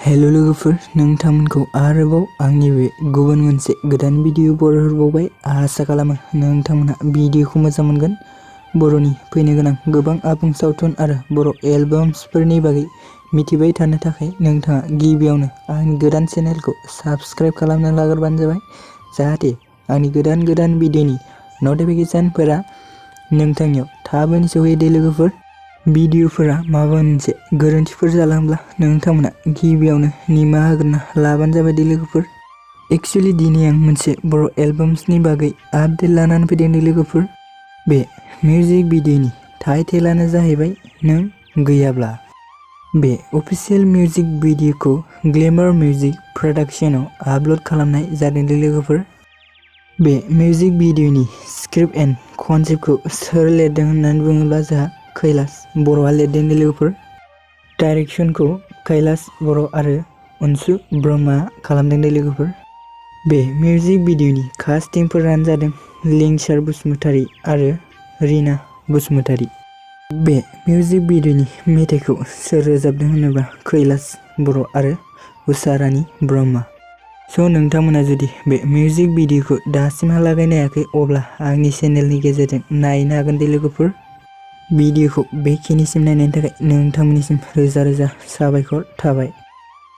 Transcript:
Hello लोगोफोर, नोंथांमोनखौ आरोबाव आंनि बे गुबुन मोनसे गोदान भिडिअ बरहरबावबाय। आसा खालामो नोंथांमोना भिडिअखौ मोजां मोनगोन। बर'नि फैनो गोनां गोबां आबुं सावथुन आरो बर' एलबाम्सफोरनि बागै मिथिबाय थानो थाखाय नोंथाङा गिबियावनो आंनि गोदान चेनेलखौ साबस्क्राइब खालामना लाग्रोबानो जाबाय, जाहाथे आंनि गोदान भिडिअनि नटिफिकेशनफोरा नोंथांनियाव थाबैनो सौहैयो। लोगोफोर, भिडिअफोरा माबा मोनसे गोरोन्थिफोर जालांब्ला नोंथांमोना गिबियावनो निमाहा होग्रोना लाबानो जाबाय। लोगोफोर, एक्चुअली दिनै आं मोनसे बर' एलबाम्सनि बागै आपडेट लानानै फैदों। लोगोफोर, बे मिउजिक भिडिअनि टाइटेलानो जाहैबाय नों गैयाब्ला। बे अफिशियेल मिउजिक भिडिअखौ ग्लेमार मिउजिक प्रडाक्शनाव आपल'ड खालामनाय जादों। लोगोफोर, बे मिउजिक भिडिअनि स्क्रिप्ट एन्ड कनसेप्टखौ सोर लिरदों होननानै बुङोब्ला जोंहा कैलाश बर'आ लिरदों। लोगोफोर, डाइरेक्शनखौ कैलाश बर' आरो अनसु ब्रह्मआ खालामदों। लोगोफोर, बे मिउजिक भिडिअनि कास्टिंफोरानो जादों लिंसार बसुमतारी आरो रिना बसुमतारी। बे मिउजिक भिडिअनि मेथाइखौ सोर रोजाबदों होनोब्ला कैलाश बर' आरो उषा रानी ब्रह्म। स' नोंथांमोना जुदि बे मिउजिक भिडिअखौ दासिमहालागै नायाखै अब्ला आंनि चेनेलनि गेजेरजों नायनो हागोन। लोगोफोर, भिडिअखौ बेखिनिसिम नायनायनि थाखाय नोंथांमोननिसिम रोजा रोजा साबायखर थाबाय।